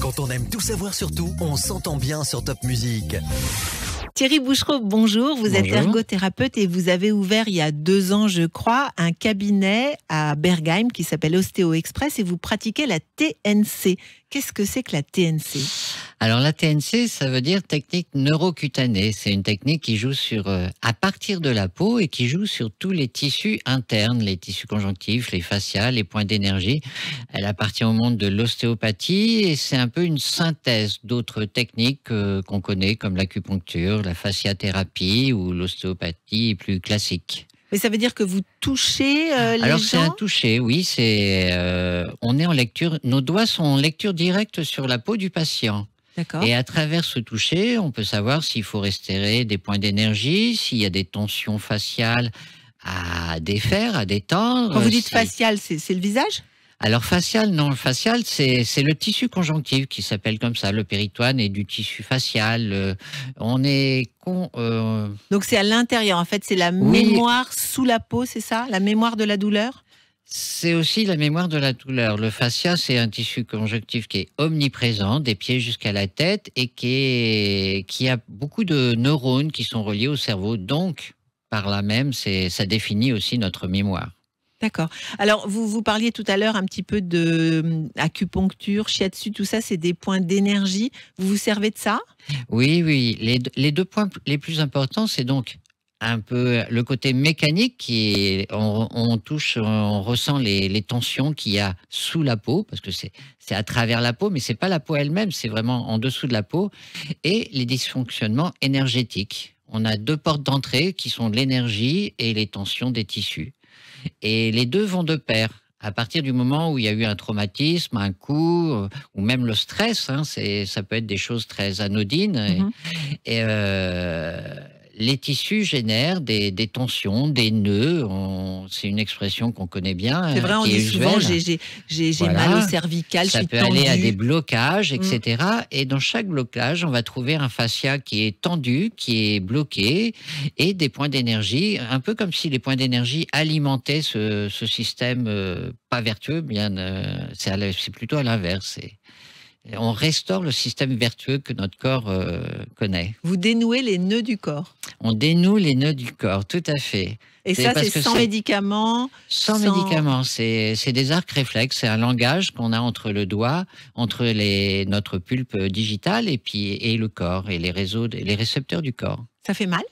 Quand on aime tout savoir sur tout, on s'entend bien sur Top Music. Thierry Bouchereau, bonjour. Vous êtes Bonjour. ergothérapeute et vous avez ouvert il y a 2 ans, je crois, un cabinet à Bergheim qui s'appelle Ostéo Express et vous pratiquez la TNC. Qu'est-ce que c'est que la TNC ? Alors la TNC, ça veut dire technique neurocutanée. C'est une technique qui joue sur, à partir de la peau et qui joue sur tous les tissus internes, les tissus conjonctifs, les fascias, les points d'énergie. Elle appartient au monde de l'ostéopathie et c'est un peu une synthèse d'autres techniques qu'on connaît comme l'acupuncture, la fasciathérapie ou l'ostéopathie plus classique. Mais ça veut dire que vous touchez les Alors c'est un gens ? toucher, oui. On est en lecture. Nos doigts sont en lecture directe sur la peau du patient. D'accord. Et à travers ce toucher, on peut savoir s'il faut restaurer des points d'énergie, s'il y a des tensions faciales à défaire, à détendre. Quand vous dites facial, c'est le visage ? Alors facial, non. Le facial, c'est le tissu conjonctif qui s'appelle comme ça. Le péritoine est du tissu facial. Donc c'est à l'intérieur, en fait, c'est la Oui. mémoire sous la peau, c'est ça ? La mémoire de la douleur ? C'est aussi la mémoire de la douleur. Le fascia, c'est un tissu conjonctif qui est omniprésent, des pieds jusqu'à la tête, et qui a beaucoup de neurones qui sont reliés au cerveau. Donc, par là même, ça définit aussi notre mémoire. D'accord. Alors, vous parliez tout à l'heure un petit peu de acupuncture, shiatsu, tout ça, c'est des points d'énergie. Vous vous servez de ça ? Oui. Les deux points les plus importants, c'est donc un peu le côté mécanique on touche, on ressent les tensions qu'il y a sous la peau, parce que c'est à travers la peau, mais c'est pas la peau elle-même, c'est vraiment en dessous de la peau, et les dysfonctionnements énergétiques. On a 2 portes d'entrée qui sont l'énergie et les tensions des tissus. Et les deux vont de pair. À partir du moment où il y a eu un traumatisme, un coup, ou même le stress, ça peut être des choses très anodines. Et les tissus génèrent des tensions, des nœuds. C'est une expression qu'on connaît bien. C'est vrai, on qui est dit souvent usuelle. j'ai Voilà. mal au cervical, je Ça suis peut tendue. aller à des blocages, etc. Et dans chaque blocage, on va trouver un fascia qui est tendu, qui est bloqué, et des points d'énergie, un peu comme si les points d'énergie alimentaient ce système pas vertueux, c'est plutôt à l'inverse. On restaure le système vertueux que notre corps connaît. Vous dénouez les nœuds du corps. On dénoue les nœuds du corps, tout à fait. Et ça, parce c'est que sans médicaments. Sans médicaments, c'est des arcs réflexes, c'est un langage qu'on a entre le doigt, entre notre pulpe digitale et le corps, et les récepteurs du corps. Ça fait mal ?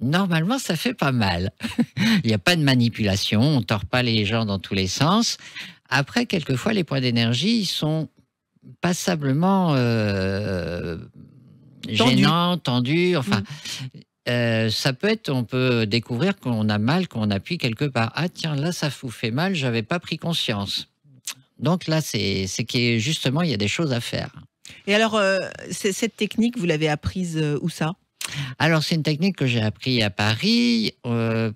Normalement, ça fait pas mal. Il n'y a pas de manipulation, on ne tord pas les gens dans tous les sens. Après, quelquefois, les points d'énergie, ils sont passablement gênants, tendus, enfin... ça peut être, on peut découvrir qu'on a mal quand on appuie quelque part. Ah tiens, là ça vous fait mal, j'avais pas pris conscience. Donc là, c'est justement, il y a des choses à faire. Et alors, cette technique, vous l'avez apprise où ça ? Alors c'est une technique que j'ai appris à Paris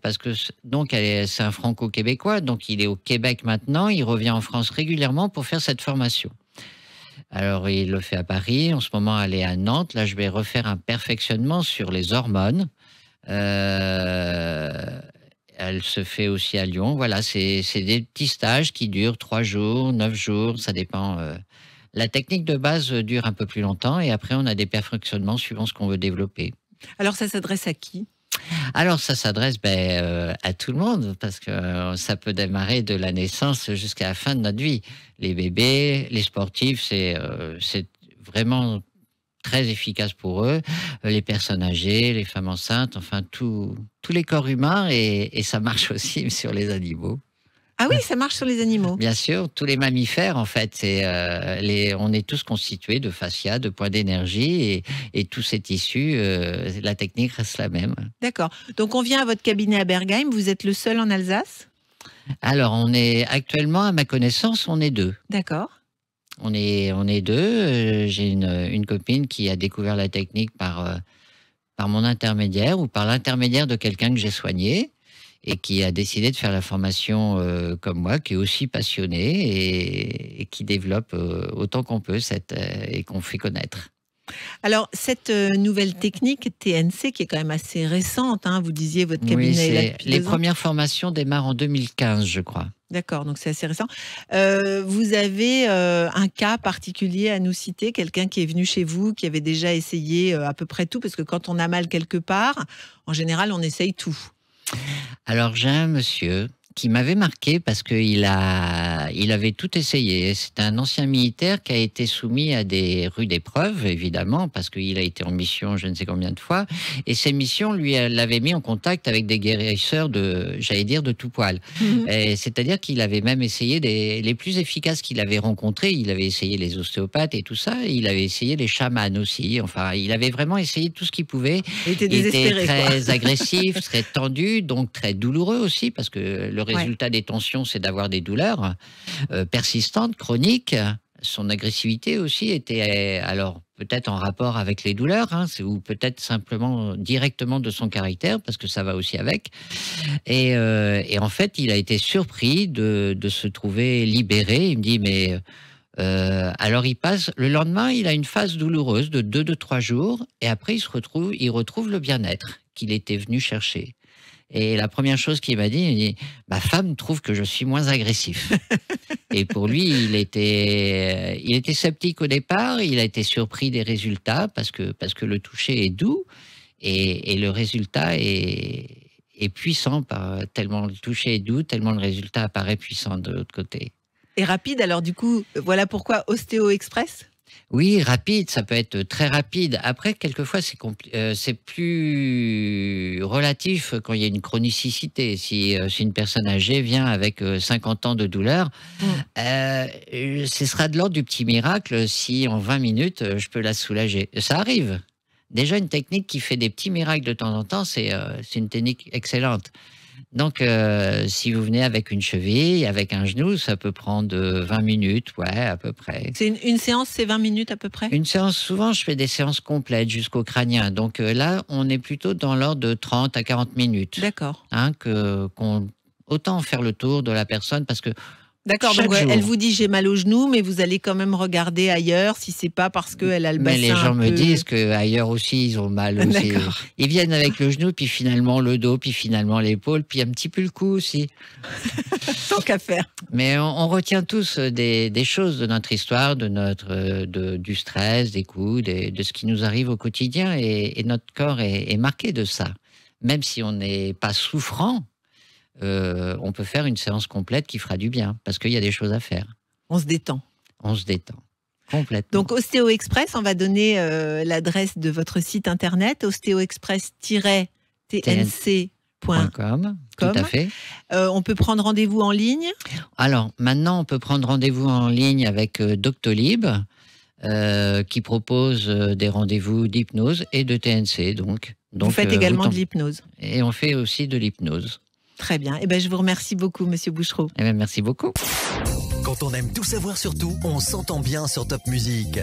parce que c'est un franco-québécois, donc il est au Québec maintenant, il revient en France régulièrement pour faire cette formation. Alors, il le fait à Paris. En ce moment, elle est à Nantes. Là, je vais refaire un perfectionnement sur les hormones. Elle se fait aussi à Lyon. Voilà, c'est des petits stages qui durent 3 jours, 9 jours. Ça dépend. La technique de base dure un peu plus longtemps. Et après, on a des perfectionnements suivant ce qu'on veut développer. Alors, ça s'adresse à qui ? Alors, ça s'adresse à tout le monde, parce que ça peut démarrer de la naissance jusqu'à la fin de notre vie. Les bébés, les sportifs, c'est vraiment très efficace pour eux. Les personnes âgées, les femmes enceintes, enfin, tous les corps humains, et ça marche aussi sur les animaux. Ah oui, ça marche sur les animaux. Bien sûr, tous les mammifères, en fait, on est tous constitués de fascia, de points d'énergie, et tous ces tissus, la technique reste la même. D'accord. Donc, on vient à votre cabinet à Bergheim. Vous êtes le seul en Alsace ? Alors, on est actuellement, à ma connaissance, on est 2. D'accord. On est 2. J'ai une copine qui a découvert la technique par mon intermédiaire ou par l'intermédiaire de quelqu'un que j'ai soigné, et qui a décidé de faire la formation comme moi, qui est aussi passionné et qui développe autant qu'on peut et qu'on fait connaître. Alors, cette nouvelle technique TNC, qui est quand même assez récente, hein, vous disiez votre cabinet est là depuis les 2 ans. premières formations démarrent en 2015, je crois. D'accord, donc c'est assez récent. Vous avez un cas particulier à nous citer, quelqu'un qui est venu chez vous, qui avait déjà essayé à peu près tout, parce que quand on a mal quelque part, en général, on essaye tout. Alors j'ai un monsieur qui m'avait marqué parce qu'il avait tout essayé. C'est un ancien militaire qui a été soumis à des rudes épreuves, évidemment, parce qu'il a été en mission je ne sais combien de fois. Et ces missions l'avaient mis en contact avec des guérisseurs de tout poil. C'est-à-dire qu'il avait même essayé les plus efficaces qu'il avait rencontrés. Il avait essayé les ostéopathes et tout ça. Il avait essayé les chamans aussi. Enfin, il avait vraiment essayé tout ce qu'il pouvait. Il était Il était désespéré, très agressif, très tendu, donc très douloureux aussi, parce que le résultat des tensions, c'est d'avoir des douleurs persistantes, chroniques. Son agressivité aussi était, alors peut-être en rapport avec les douleurs, hein, ou peut-être simplement directement de son caractère, parce que ça va aussi avec. Et en fait, il a été surpris de se trouver libéré. Il me dit, mais... alors il passe, le lendemain, il a une phase douloureuse de 2-3 jours, et après il retrouve le bien-être qu'il était venu chercher. Et la première chose qu'il m'a dit, il dit, ma femme trouve que je suis moins agressif. Et pour lui, il était sceptique au départ, il a été surpris des résultats parce que le toucher est doux et le résultat est puissant, tellement le toucher est doux, tellement le résultat apparaît puissant de l'autre côté. Et rapide, alors du coup, voilà pourquoi Ostéo Express. Oui, rapide, ça peut être très rapide. Après, quelquefois, c'est plus relatif quand il y a une chronicité. Si une personne âgée vient avec 50 ans de douleur, ce sera de l'ordre du petit miracle si en 20 minutes, je peux la soulager. Ça arrive. Déjà, une technique qui fait des petits miracles de temps en temps, c'est une technique excellente. Donc, si vous venez avec une cheville, avec un genou, ça peut prendre 20 minutes, ouais, à peu près. C'est une séance, c'est 20 minutes à peu près? Une séance, souvent, je fais des séances complètes jusqu'au crânien. Donc là, on est plutôt dans l'ordre de 30 à 40 minutes. D'accord. Hein, autant faire le tour de la personne, parce que d'accord, donc elle vous dit j'ai mal au genou, mais vous allez quand même regarder ailleurs si c'est pas parce qu'elle a le bassin. Mais les gens me disent qu'ailleurs aussi ils ont mal aussi. Ils viennent avec le genou, puis finalement le dos, puis finalement l'épaule, puis un petit peu le cou aussi. Tant qu'à faire. Mais on retient tous des choses de notre histoire, du stress, des coups, de ce qui nous arrive au quotidien, et notre corps est marqué de ça. Même si on n'est pas souffrant, on peut faire une séance complète qui fera du bien, parce qu'il y a des choses à faire. On se détend. On se détend, complètement. Donc Ostéo Express, on va donner l'adresse de votre site internet, ostéoexpress-tnc.com. Tout à fait. On peut prendre rendez-vous en ligne? Alors, maintenant, on peut prendre rendez-vous en ligne avec Doctolib, qui propose des rendez-vous d'hypnose et de TNC. Donc vous faites également de l'hypnose? Et on fait aussi de l'hypnose. Très bien. Eh ben, je vous remercie beaucoup, Monsieur Bouchereau. Eh ben, merci beaucoup. Quand on aime tout savoir sur tout, on s'entend bien sur Top Music.